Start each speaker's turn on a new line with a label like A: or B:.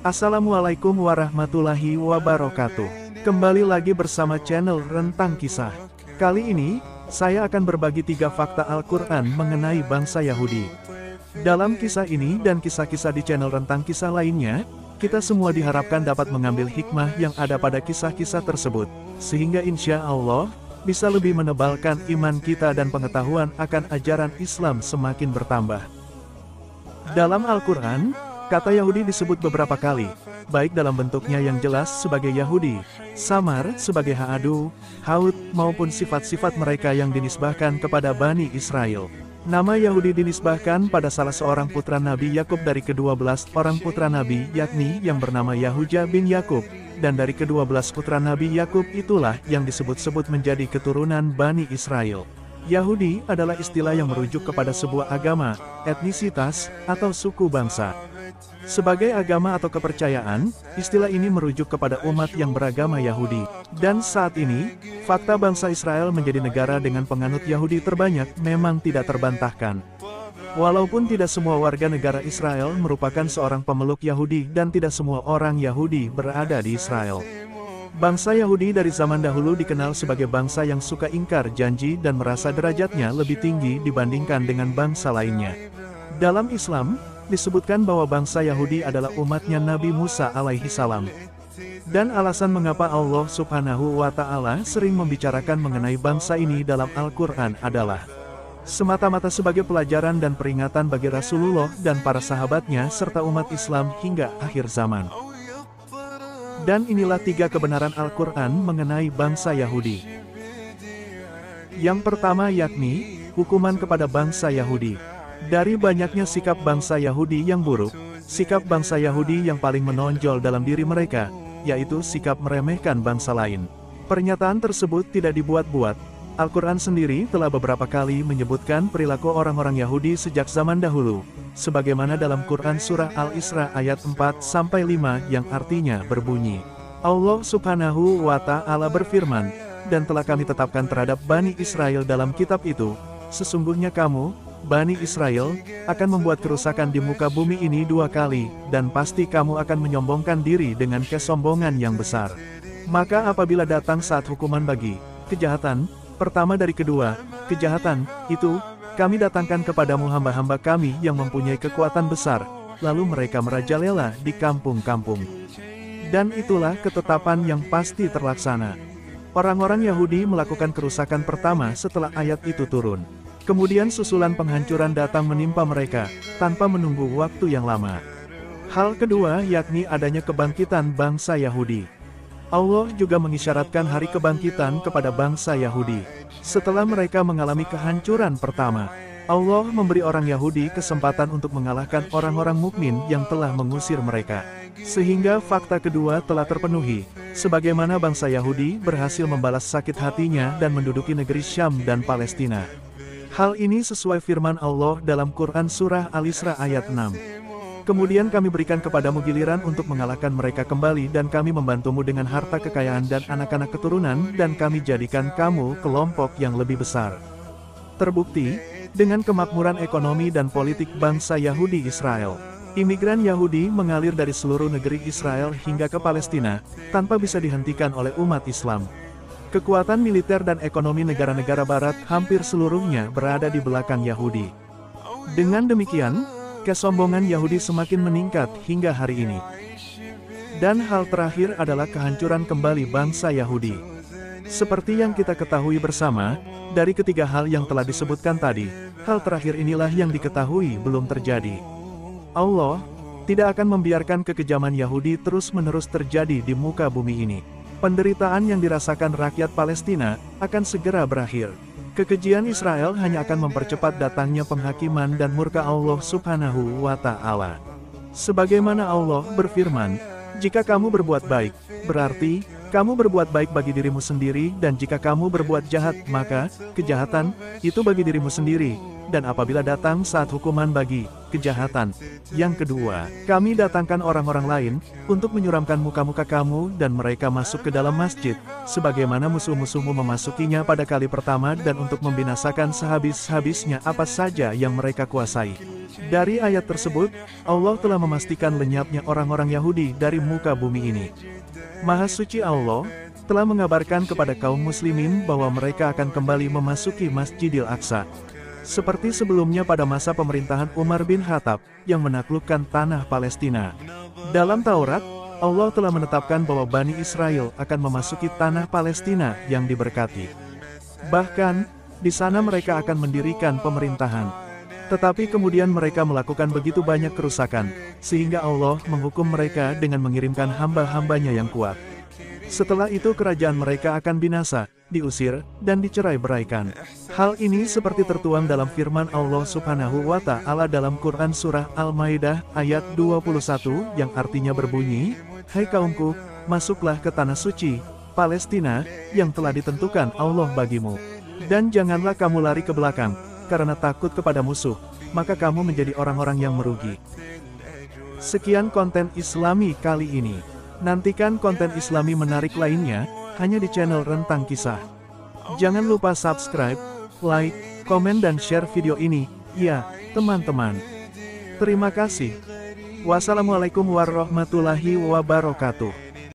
A: Assalamualaikum warahmatullahi wabarakatuh. Kembali lagi bersama channel Rentang Kisah. Kali ini, saya akan berbagi 3 fakta Al-Quran mengenai bangsa Yahudi. Dalam kisah ini dan kisah-kisah di channel Rentang Kisah lainnya, kita semua diharapkan dapat mengambil hikmah yang ada pada kisah-kisah tersebut, sehingga insya Allah, bisa lebih menebalkan iman kita dan pengetahuan akan ajaran Islam semakin bertambah. Dalam Al-Quran, kata Yahudi disebut beberapa kali, baik dalam bentuknya yang jelas sebagai Yahudi, samar sebagai Ha'adu, Haud, maupun sifat-sifat mereka yang dinisbahkan kepada Bani Israel. Nama Yahudi dinisbahkan pada salah seorang putra Nabi Yakub dari ke-12 orang putra Nabi, yakni yang bernama Yahuja bin Yakub, dan dari ke-12 putra Nabi Yakub itulah yang disebut-sebut menjadi keturunan Bani Israel. Yahudi adalah istilah yang merujuk kepada sebuah agama, etnisitas, atau suku bangsa. Sebagai agama atau kepercayaan, istilah ini merujuk kepada umat yang beragama Yahudi. Dan saat ini, fakta bangsa Israel menjadi negara dengan penganut Yahudi terbanyak memang tidak terbantahkan. Walaupun tidak semua warga negara Israel merupakan seorang pemeluk Yahudi dan tidak semua orang Yahudi berada di Israel. Bangsa Yahudi dari zaman dahulu dikenal sebagai bangsa yang suka ingkar janji dan merasa derajatnya lebih tinggi dibandingkan dengan bangsa lainnya. Dalam Islam, disebutkan bahwa bangsa Yahudi adalah umatnya Nabi Musa alaihi salam. Dan alasan mengapa Allah subhanahu wa ta'ala sering membicarakan mengenai bangsa ini dalam Al-Quran adalah semata-mata sebagai pelajaran dan peringatan bagi Rasulullah dan para sahabatnya serta umat Islam hingga akhir zaman. Dan inilah 3 kebenaran Al-Quran mengenai bangsa Yahudi. Yang pertama yakni, hukuman kepada bangsa Yahudi. Dari banyaknya sikap bangsa Yahudi yang buruk, sikap bangsa Yahudi yang paling menonjol dalam diri mereka, yaitu sikap meremehkan bangsa lain. Pernyataan tersebut tidak dibuat-buat. Al-Quran sendiri telah beberapa kali menyebutkan perilaku orang-orang Yahudi sejak zaman dahulu, sebagaimana dalam Quran Surah Al-Isra ayat 4-5 yang artinya berbunyi, Allah subhanahu wa ta'ala berfirman, dan telah kami tetapkan terhadap Bani Israel dalam kitab itu, sesungguhnya kamu, Bani Israel, akan membuat kerusakan di muka bumi ini 2 kali, dan pasti kamu akan menyombongkan diri dengan kesombongan yang besar. Maka apabila datang saat hukuman bagi kejahatan, pertama dari kedua kejahatan itu, kami datangkan kepadamu hamba-hamba kami yang mempunyai kekuatan besar, lalu mereka merajalela di kampung-kampung. Dan itulah ketetapan yang pasti terlaksana. Orang-orang Yahudi melakukan kerusakan pertama setelah ayat itu turun. Kemudian susulan penghancuran datang menimpa mereka, tanpa menunggu waktu yang lama. Hal kedua yakni adanya kebangkitan bangsa Yahudi. Allah juga mengisyaratkan hari kebangkitan kepada bangsa Yahudi. Setelah mereka mengalami kehancuran pertama, Allah memberi orang Yahudi kesempatan untuk mengalahkan orang-orang mukmin yang telah mengusir mereka. Sehingga fakta kedua telah terpenuhi, sebagaimana bangsa Yahudi berhasil membalas sakit hatinya dan menduduki negeri Syam dan Palestina. Hal ini sesuai firman Allah dalam Quran Surah Al-Isra ayat 6. Kemudian kami berikan kepadamu giliran untuk mengalahkan mereka kembali dan kami membantumu dengan harta kekayaan dan anak-anak keturunan dan kami jadikan kamu kelompok yang lebih besar. Terbukti, dengan kemakmuran ekonomi dan politik bangsa Yahudi Israel, imigran Yahudi mengalir dari seluruh negeri Israel hingga ke Palestina, tanpa bisa dihentikan oleh umat Islam. Kekuatan militer dan ekonomi negara-negara barat hampir seluruhnya berada di belakang Yahudi. Dengan demikian, kesombongan Yahudi semakin meningkat hingga hari ini. Dan hal terakhir adalah kehancuran kembali bangsa Yahudi. Seperti yang kita ketahui bersama, dari ketiga hal yang telah disebutkan tadi, hal terakhir inilah yang diketahui belum terjadi. Allah tidak akan membiarkan kekejaman Yahudi terus-menerus terjadi di muka bumi ini. Penderitaan yang dirasakan rakyat Palestina akan segera berakhir. Kekejian Israel hanya akan mempercepat datangnya penghakiman dan murka Allah subhanahu wa ta'ala. Sebagaimana Allah berfirman, jika kamu berbuat baik, berarti kamu berbuat baik bagi dirimu sendiri, dan jika kamu berbuat jahat, maka kejahatan itu bagi dirimu sendiri. Dan apabila datang saat hukuman bagi kejahatan. Yang kedua, kami datangkan orang-orang lain, untuk menyuramkan muka-muka kamu dan mereka masuk ke dalam masjid, sebagaimana musuh-musuhmu memasukinya pada kali pertama dan untuk membinasakan sehabis-habisnya apa saja yang mereka kuasai. Dari ayat tersebut, Allah telah memastikan lenyapnya orang-orang Yahudi dari muka bumi ini. Maha Suci Allah telah mengabarkan kepada kaum muslimin bahwa mereka akan kembali memasuki Masjidil Aqsa. Seperti sebelumnya pada masa pemerintahan Umar bin Khattab, yang menaklukkan tanah Palestina. Dalam Taurat, Allah telah menetapkan bahwa Bani Israel akan memasuki tanah Palestina yang diberkati. Bahkan, di sana mereka akan mendirikan pemerintahan. Tetapi kemudian mereka melakukan begitu banyak kerusakan, sehingga Allah menghukum mereka dengan mengirimkan hamba-hambanya yang kuat. Setelah itu kerajaan mereka akan binasa, diusir, dan dicerai-beraikan. Hal ini seperti tertuang dalam firman Allah Subhanahu wa Ta'ala dalam Quran Surah Al-Maidah ayat 21 yang artinya berbunyi, "Hai kaumku, masuklah ke tanah suci, Palestina, yang telah ditentukan Allah bagimu. Dan janganlah kamu lari ke belakang, karena takut kepada musuh, maka kamu menjadi orang-orang yang merugi." Sekian konten Islami kali ini. Nantikan konten Islami menarik lainnya, hanya di channel Rentang Kisah. Jangan lupa subscribe, like, komen dan share video ini, ya, teman-teman. Terima kasih. Wassalamualaikum warahmatullahi wabarakatuh.